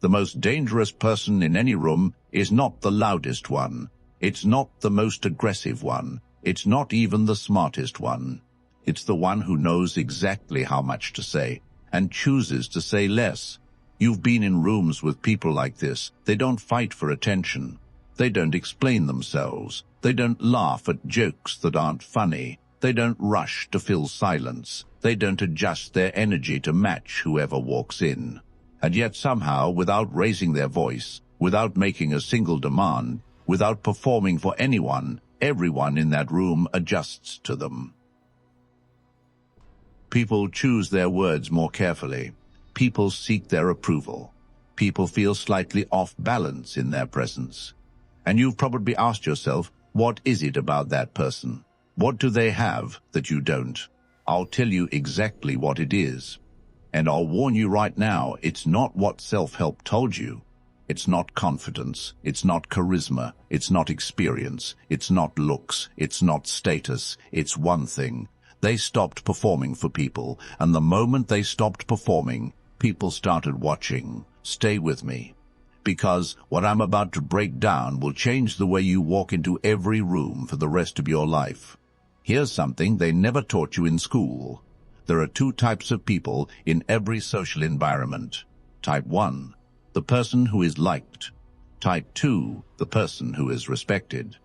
The most dangerous person in any room is not the loudest one. It's not the most aggressive one. It's not even the smartest one. It's the one who knows exactly how much to say and chooses to say less. You've been in rooms with people like this. They don't fight for attention. They don't explain themselves. They don't laugh at jokes that aren't funny. They don't rush to fill silence. They don't adjust their energy to match whoever walks in. And yet somehow, without raising their voice, without making a single demand, without performing for anyone, everyone in that room adjusts to them. People choose their words more carefully. People seek their approval. People feel slightly off balance in their presence. And you've probably asked yourself, what is it about that person? What do they have that you don't? I'll tell you exactly what it is. And I'll warn you right now, it's not what self-help told you. It's not confidence. It's not charisma. It's not experience. It's not looks. It's not status. It's one thing. They stopped performing for people, and the moment they stopped performing, people started watching. Stay with me, because what I'm about to break down will change the way you walk into every room for the rest of your life. Here's something they never taught you in school. There are two types of people in every social environment. Type 1, the person who is liked. Type 2, the person who is respected.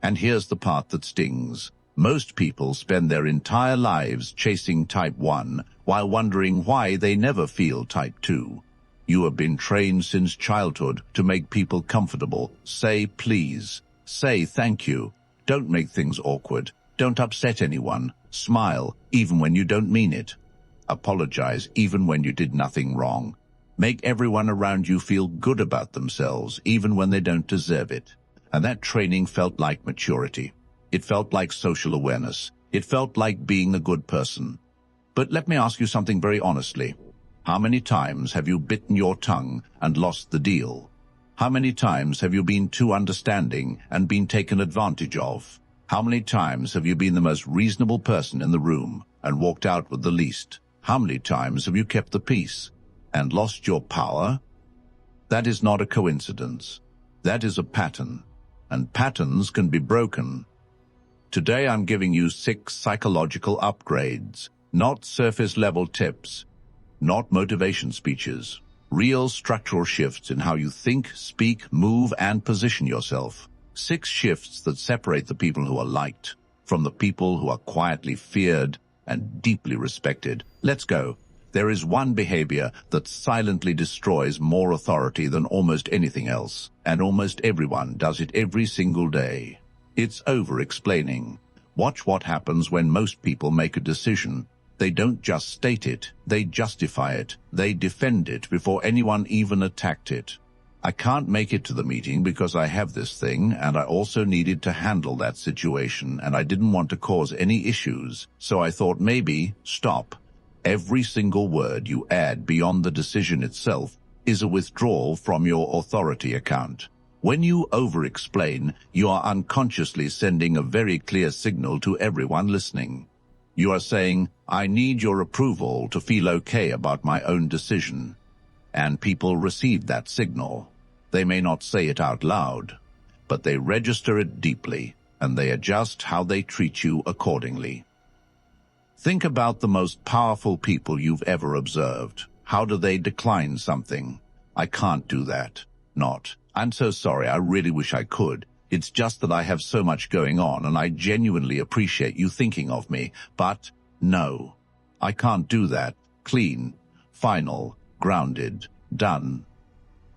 And here's the part that stings. Most people spend their entire lives chasing Type 1 while wondering why they never feel Type 2. You have been trained since childhood to make people comfortable. Say please. Say thank you. Don't make things awkward. Don't upset anyone. Smile, even when you don't mean it. Apologize, even when you did nothing wrong. Make everyone around you feel good about themselves, even when they don't deserve it. And that training felt like maturity. It felt like social awareness. It felt like being a good person. But let me ask you something very honestly. How many times have you bitten your tongue and lost the deal? How many times have you been too understanding and been taken advantage of? How many times have you been the most reasonable person in the room and walked out with the least? How many times have you kept the peace and lost your power? That is not a coincidence. That is a pattern, and patterns can be broken. Today I'm giving you 6 psychological upgrades, not surface-level tips, not motivation speeches, real structural shifts in how you think, speak, move, and position yourself. 6 shifts that separate the people who are liked from the people who are quietly feared and deeply respected. Let's go. There is one behavior that silently destroys more authority than almost anything else, and almost everyone does it every single day. It's over-explaining. Watch what happens when most people make a decision. They don't just state it, they justify it, they defend it before anyone even attacked it. I can't make it to the meeting because I have this thing, and I also needed to handle that situation, and I didn't want to cause any issues, so I thought maybe, stop. Every single word you add beyond the decision itself is a withdrawal from your authority account. When you over-explain, you are unconsciously sending a very clear signal to everyone listening. You are saying, I need your approval to feel okay about my own decision. And people receive that signal. They may not say it out loud, but they register it deeply, and they adjust how they treat you accordingly. Think about the most powerful people you've ever observed. How do they decline something? I can't do that. Not, I'm so sorry, I really wish I could. It's just that I have so much going on, and I genuinely appreciate you thinking of me. But, no, I can't do that. Clean, final, grounded, done.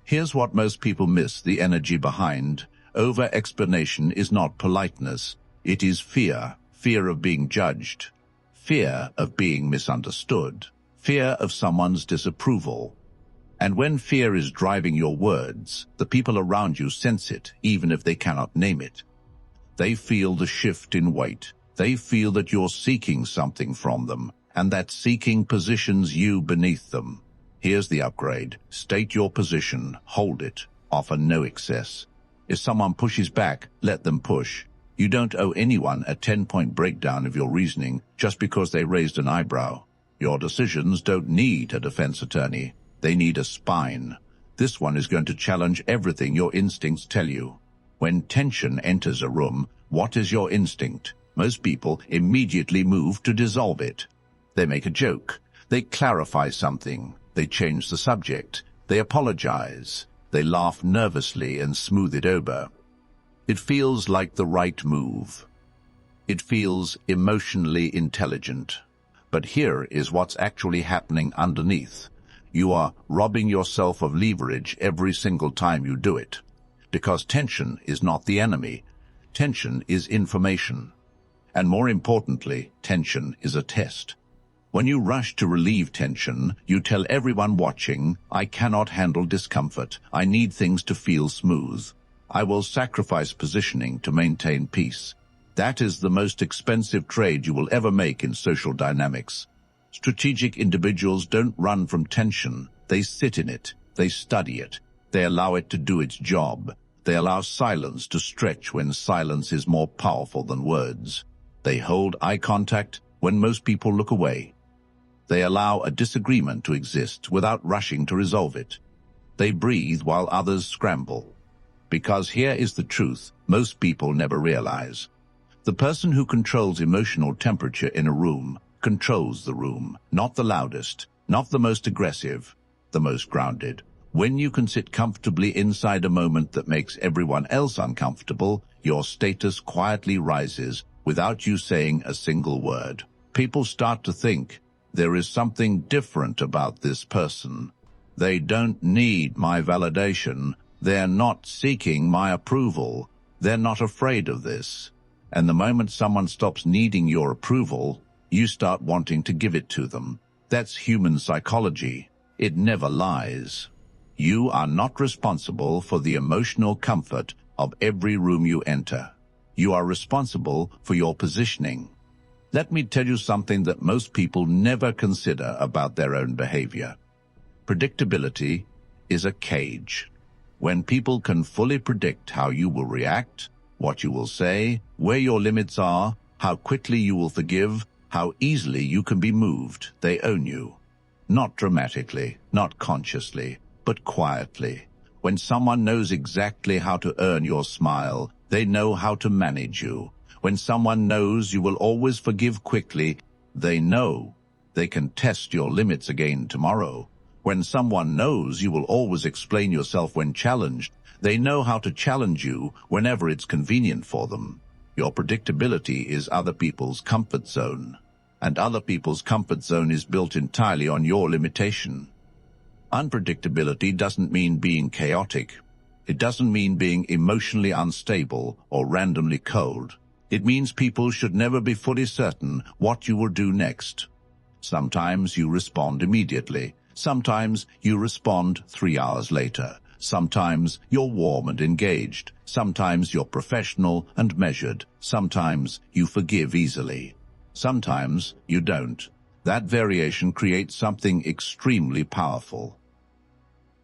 Here's what most people miss the energy behind. Over-explanation is not politeness. It is fear. Fear of being judged. Fear of being misunderstood. Fear of someone's disapproval. And when fear is driving your words, the people around you sense it, even if they cannot name it. They feel the shift in weight. They feel that you're seeking something from them, and that seeking positions you beneath them. Here's the upgrade. State your position, hold it, offer no excess. If someone pushes back, let them push. You don't owe anyone a 10-point breakdown of your reasoning just because they raised an eyebrow. Your decisions don't need a defense attorney. They need a spine. This one is going to challenge everything your instincts tell you. When tension enters a room, what is your instinct? Most people immediately move to dissolve it. They make a joke. They clarify something. They change the subject. They apologize. They laugh nervously and smooth it over. It feels like the right move. It feels emotionally intelligent. But here is what's actually happening underneath. You are robbing yourself of leverage every single time you do it. Because tension is not the enemy. Tension is information. And more importantly, tension is a test. When you rush to relieve tension, you tell everyone watching, I cannot handle discomfort. I need things to feel smooth. I will sacrifice positioning to maintain peace. That is the most expensive trade you will ever make in social dynamics. Strategic individuals don't run from tension. They sit in it. They study it. They allow it to do its job. They allow silence to stretch when silence is more powerful than words. They hold eye contact when most people look away. They allow a disagreement to exist without rushing to resolve it. They breathe while others scramble. Because here is the truth most people never realize. The person who controls emotional temperature in a room controls the room, not the loudest, not the most aggressive, the most grounded. When you can sit comfortably inside a moment that makes everyone else uncomfortable, your status quietly rises without you saying a single word. People start to think, there is something different about this person. They don't need my validation. They're not seeking my approval. They're not afraid of this. And the moment someone stops needing your approval, you start wanting to give it to them. That's human psychology. It never lies. You are not responsible for the emotional comfort of every room you enter. You are responsible for your positioning. Let me tell you something that most people never consider about their own behavior. Predictability is a cage. When people can fully predict how you will react, what you will say, where your limits are, how quickly you will forgive, how easily you can be moved, they own you. Not dramatically, not consciously, but quietly. When someone knows exactly how to earn your smile, they know how to manage you. When someone knows you will always forgive quickly, they know they can test your limits again tomorrow. When someone knows you will always explain yourself when challenged, they know how to challenge you whenever it's convenient for them. Your predictability is other people's comfort zone, and other people's comfort zone is built entirely on your limitation. Unpredictability doesn't mean being chaotic. It doesn't mean being emotionally unstable or randomly cold. It means people should never be fully certain what you will do next. Sometimes you respond immediately. Sometimes you respond 3 hours later. Sometimes you're warm and engaged. Sometimes you're professional and measured. Sometimes you forgive easily. Sometimes you don't. That variation creates something extremely powerful.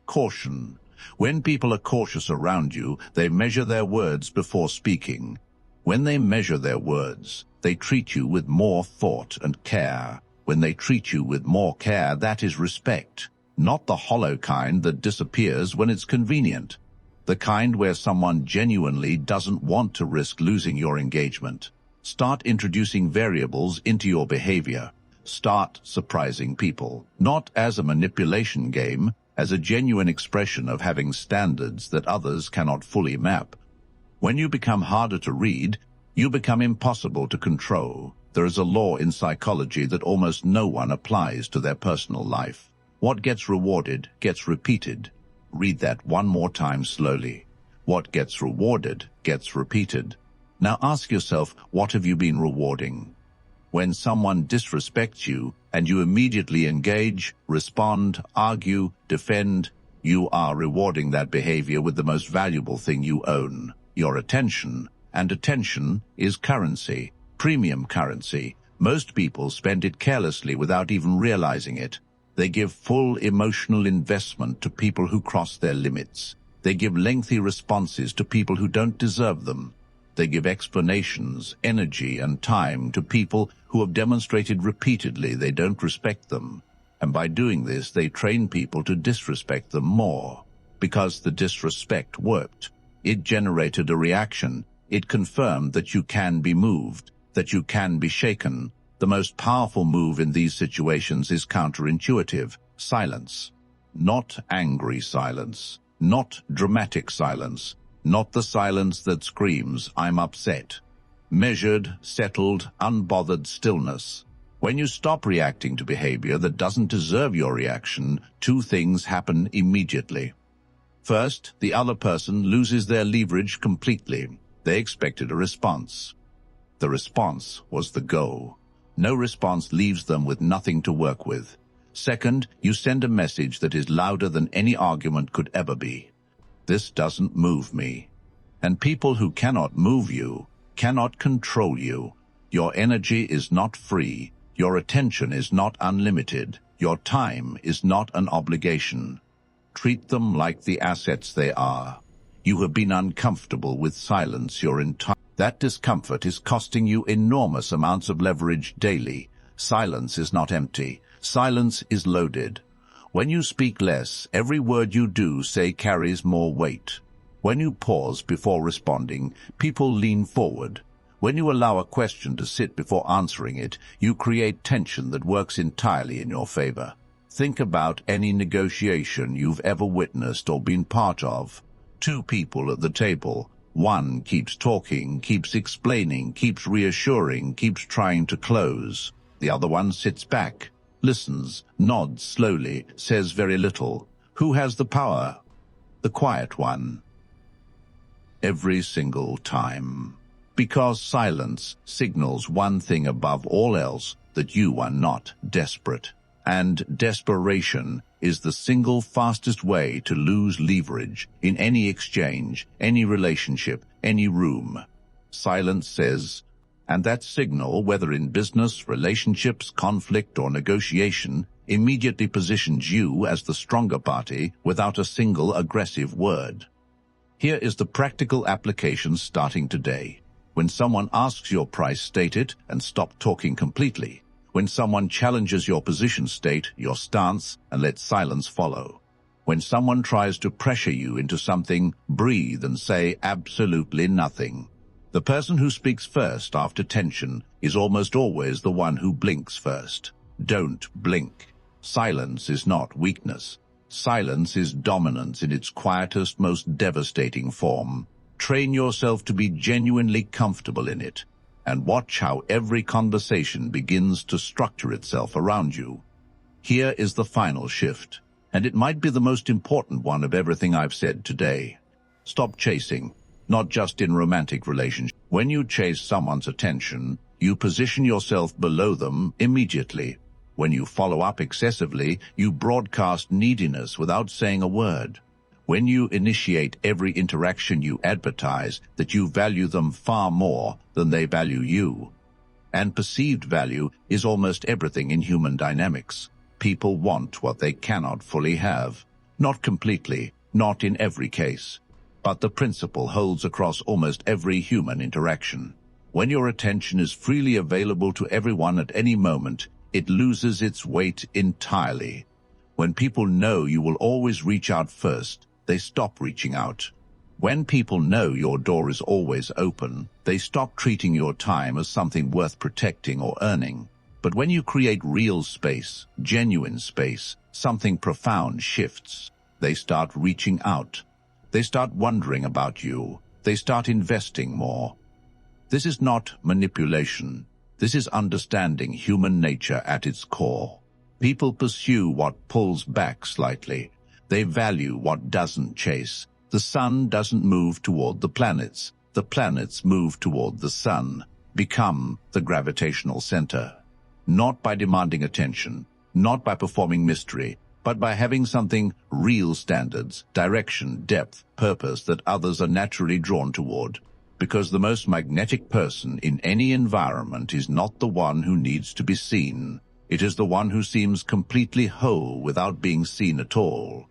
Caution. When people are cautious around you, they measure their words before speaking. When they measure their words, they treat you with more thought and care. When they treat you with more care, that is respect. Not the hollow kind that disappears when it's convenient. The kind where someone genuinely doesn't want to risk losing your engagement. Start introducing variables into your behavior. Start surprising people, not as a manipulation game, as a genuine expression of having standards that others cannot fully map. When you become harder to read, you become impossible to control. There is a law in psychology that almost no one applies to their personal life. What gets rewarded gets repeated. Read that one more time slowly. What gets rewarded gets repeated. Now ask yourself, what have you been rewarding? When someone disrespects you and you immediately engage, respond, argue, defend, you are rewarding that behavior with the most valuable thing you own, your attention. And attention is currency, premium currency. Most people spend it carelessly without even realizing it. They give full emotional investment to people who cross their limits. They give lengthy responses to people who don't deserve them. They give explanations, energy, and time to people who have demonstrated repeatedly they don't respect them. And by doing this, they train people to disrespect them more. because the disrespect worked. It generated a reaction. It confirmed that you can be moved, that you can be shaken. The most powerful move in these situations is counterintuitive: silence. Not angry silence, not dramatic silence, not the silence that screams, "I'm upset." Measured, settled, unbothered stillness. When you stop reacting to behavior that doesn't deserve your reaction, two things happen immediately. First, the other person loses their leverage completely. They expected a response. The response was the go. No response leaves them with nothing to work with. Second, you send a message that is louder than any argument could ever be. This doesn't move me. And people who cannot move you cannot control you. Your energy is not free. Your attention is not unlimited. Your time is not an obligation. Treat them like the assets they are. You have been uncomfortable with silence your entire life. That discomfort is costing you enormous amounts of leverage daily. Silence is not empty. Silence is loaded. When you speak less, every word you do say carries more weight. When you pause before responding, people lean forward. When you allow a question to sit before answering it, you create tension that works entirely in your favor. Think about any negotiation you've ever witnessed or been part of. Two people at the table. One keeps talking, keeps explaining, keeps reassuring, keeps trying to close. The other one sits back, listens, nods slowly, says very little. Who has the power? The quiet one. Every single time. Because silence signals one thing above all else, that you are not desperate. And desperation is the single fastest way to lose leverage in any exchange, any relationship, any room. Silence says, and that signal, whether in business, relationships, conflict, or negotiation, immediately positions you as the stronger party without a single aggressive word. Here is the practical application starting today. When someone asks your price, state it and stop talking completely. When someone challenges your position, state your stance and let silence follow. When someone tries to pressure you into something, breathe and say absolutely nothing. The person who speaks first after tension is almost always the one who blinks first. Don't blink. Silence is not weakness. Silence is dominance in its quietest, most devastating form. Train yourself to be genuinely comfortable in it, and watch how every conversation begins to structure itself around you. Here is the final shift, and it might be the most important one of everything I've said today. Stop chasing, not just in romantic relationships. When you chase someone's attention, you position yourself below them immediately. When you follow up excessively, you broadcast neediness without saying a word. When you initiate every interaction, you advertise that you value them far more than they value you. And perceived value is almost everything in human dynamics. People want what they cannot fully have. Not completely, not in every case. But the principle holds across almost every human interaction. When your attention is freely available to everyone at any moment, it loses its weight entirely. When people know you will always reach out first, they stop reaching out. When people know your door is always open, they stop treating your time as something worth protecting or earning. But when you create real space, genuine space, something profound shifts. They start reaching out. They start wondering about you. They start investing more. This is not manipulation. This is understanding human nature at its core. People pursue what pulls back slightly. They value what doesn't chase. The sun doesn't move toward the planets. The planets move toward the sun. Become the gravitational center. Not by demanding attention, not by performing mystery, but by having something real: standards, direction, depth, purpose that others are naturally drawn toward. Because the most magnetic person in any environment is not the one who needs to be seen. It is the one who seems completely whole without being seen at all.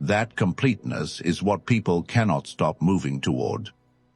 That completeness is what people cannot stop moving toward.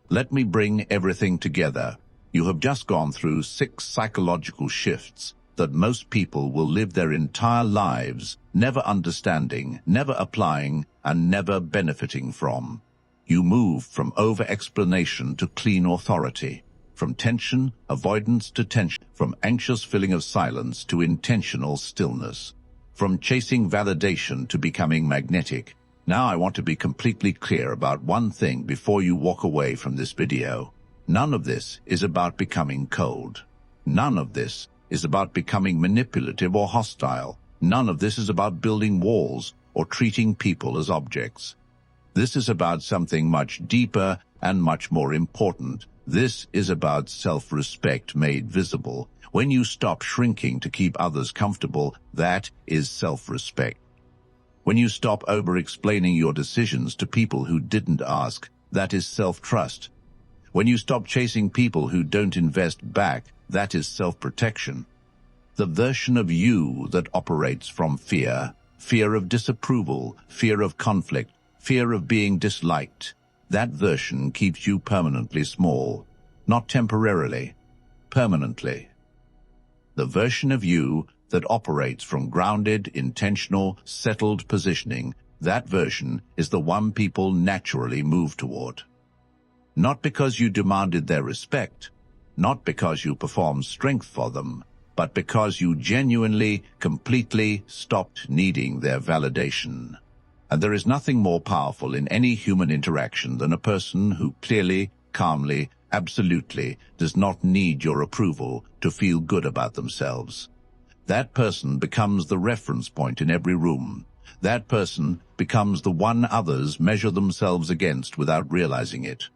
Let me bring everything together. You have just gone through 6 psychological shifts that most people will live their entire lives never understanding, never applying, and never benefiting from. You move from over-explanation to clean authority, from tension, avoidance to tension, from anxious filling of silence to intentional stillness, from chasing validation to becoming magnetic. Now I want to be completely clear about one thing before you walk away from this video. None of this is about becoming cold. None of this is about becoming manipulative or hostile. None of this is about building walls or treating people as objects. This is about something much deeper and much more important. This is about self-respect made visible. When you stop shrinking to keep others comfortable, that is self-respect. When you stop over-explaining your decisions to people who didn't ask, that is self-trust. When you stop chasing people who don't invest back, that is self-protection. The version of you that operates from fear, fear of disapproval, fear of conflict, fear of being disliked, that version keeps you permanently small, not temporarily, permanently. The version of you that operates from grounded, intentional, settled positioning, that version is the one people naturally move toward. Not because you demanded their respect, not because you performed strength for them, but because you genuinely, completely stopped needing their validation. And there is nothing more powerful in any human interaction than a person who clearly, calmly, absolutely does not need your approval to feel good about themselves. That person becomes the reference point in every room. That person becomes the one others measure themselves against without realizing it.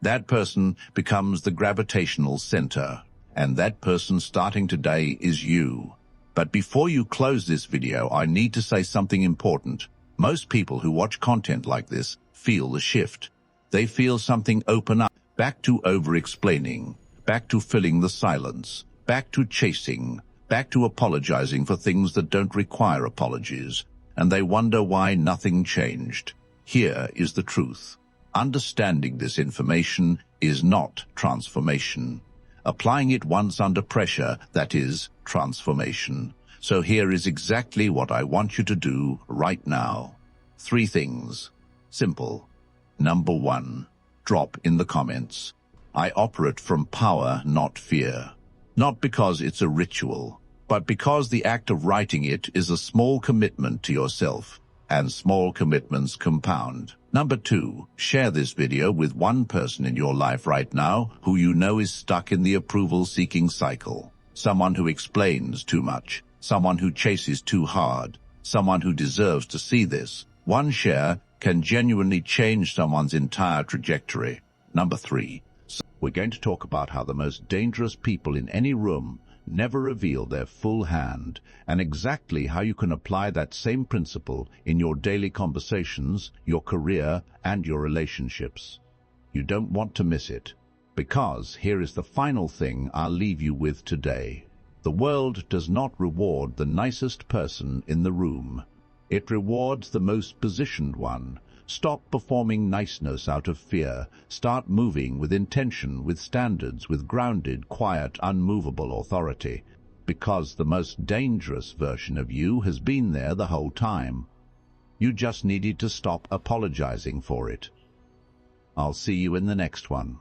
That person becomes the gravitational center. And that person starting today is you. But before you close this video, I need to say something important. Most people who watch content like this feel the shift. They feel something open up, back to over-explaining, back to filling the silence, back to chasing, back to apologizing for things that don't require apologies, and they wonder why nothing changed. Here is the truth. Understanding this information is not transformation. Applying it once under pressure, that is transformation. So here is exactly what I want you to do right now. 3 things. Simple. Number 1, drop in the comments. I operate from power, not fear. Not because it's a ritual, but because the act of writing it is a small commitment to yourself, and small commitments compound. Number 2, share this video with one person in your life right now who you know is stuck in the approval-seeking cycle. Someone who explains too much, someone who chases too hard, someone who deserves to see this. One share can genuinely change someone's entire trajectory. Number 3, we're going to talk about how the most dangerous people in any room never reveal their full hand, and exactly how you can apply that same principle in your daily conversations, your career, and your relationships. You don't want to miss it, because here is the final thing I'll leave you with today. The world does not reward the nicest person in the room. It rewards the most positioned one. Stop performing niceness out of fear. Start moving with intention, with standards, with grounded, quiet, unmovable authority. Because the most dangerous version of you has been there the whole time. You just needed to stop apologizing for it. I'll see you in the next one.